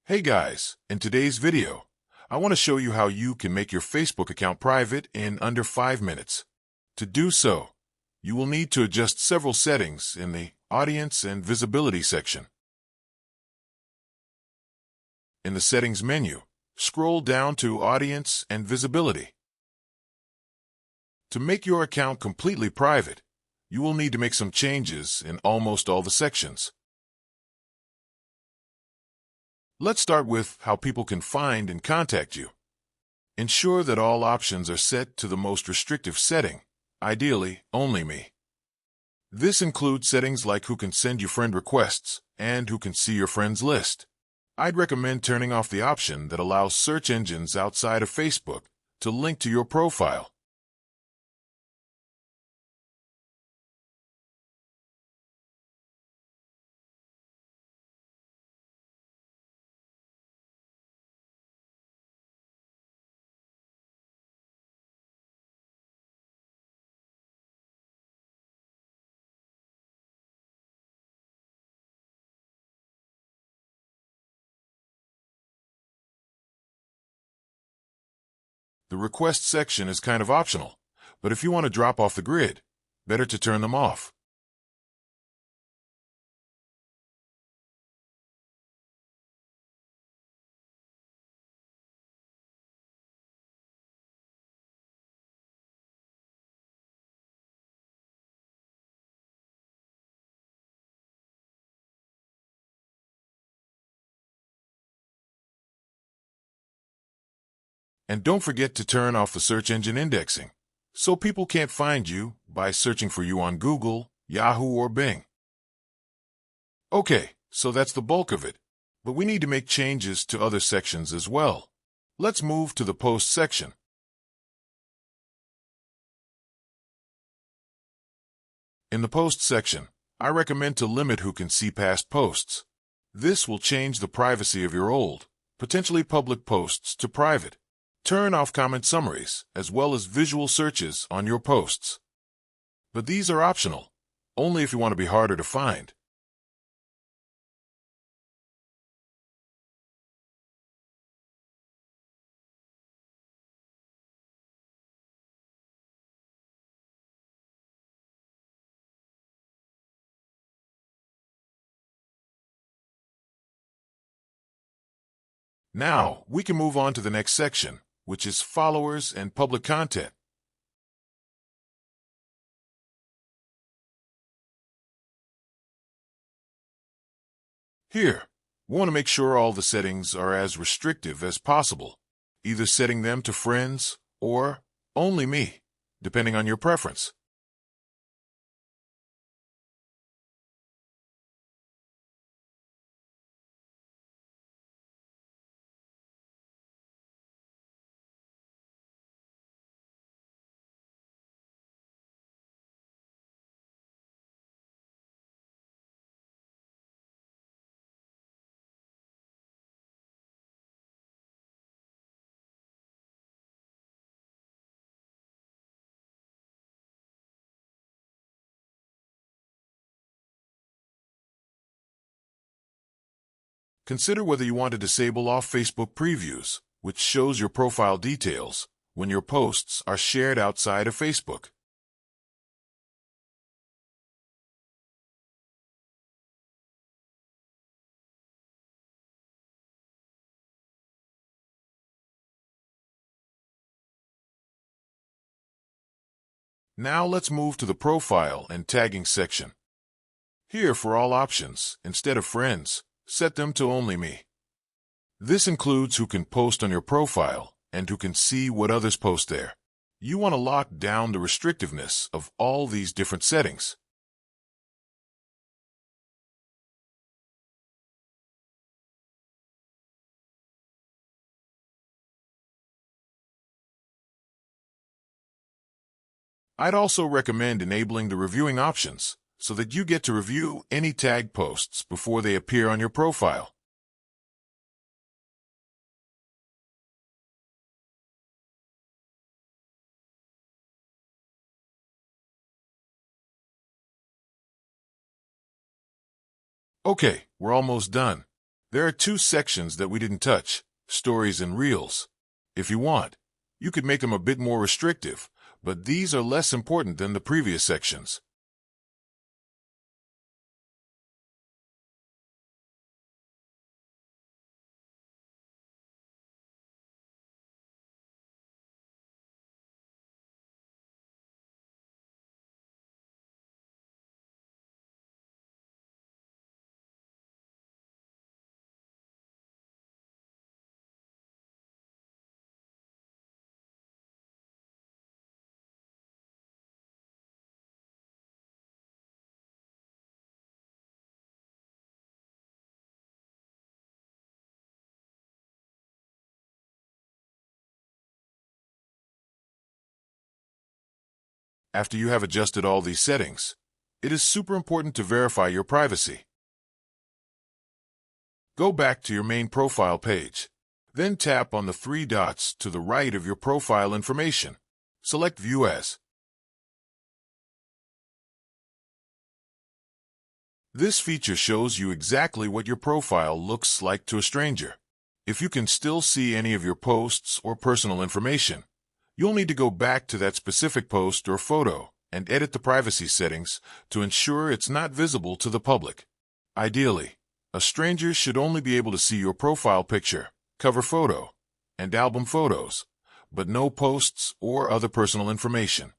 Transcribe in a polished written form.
Hey guys, in today's video, I want to show you how you can make your Facebook account private in under 5 minutes. To do so, you will need to adjust several settings in the Audience and Visibility section. In the Settings menu, scroll down to Audience and Visibility. To make your account completely private, you will need to make some changes in almost all the sections. Let's start with how people can find and contact you. Ensure that all options are set to the most restrictive setting, ideally, only me. This includes settings like who can send you friend requests and who can see your friends list. I'd recommend turning off the option that allows search engines outside of Facebook to link to your profile. The request section is kind of optional, but if you want to drop off the grid, better to turn them off. And don't forget to turn off the search engine indexing, so people can't find you by searching for you on Google, Yahoo, or Bing. Okay, so that's the bulk of it, but we need to make changes to other sections as well. Let's move to the Post section. In the Post section, I recommend to limit who can see past posts. This will change the privacy of your old, potentially public posts to private. Turn off comment summaries, as well as visual searches on your posts. But these are optional, only if you want to be harder to find. Now, we can move on to the next section, which is Followers and Public Content. Here, we want to make sure all the settings are as restrictive as possible, either setting them to friends or only me, depending on your preference. Consider whether you want to disable off Facebook previews, which shows your profile details when your posts are shared outside of Facebook. Now let's move to the Profile and Tagging section. Here, for all options, instead of friends, set them to only me. This includes who can post on your profile and who can see what others post there. You want to lock down the restrictiveness of all these different settings. I'd also recommend enabling the reviewing options so that you get to review any tag posts before they appear on your profile. Okay, we're almost done. There are two sections that we didn't touch, stories and reels. If you want, you could make them a bit more restrictive, but these are less important than the previous sections. After you have adjusted all these settings, it is super important to verify your privacy. Go back to your main profile page. Then tap on the three dots to the right of your profile information. Select View As. This feature shows you exactly what your profile looks like to a stranger. If you can still see any of your posts or personal information, you'll need to go back to that specific post or photo and edit the privacy settings to ensure it's not visible to the public. Ideally, a stranger should only be able to see your profile picture, cover photo, and album photos, but no posts or other personal information.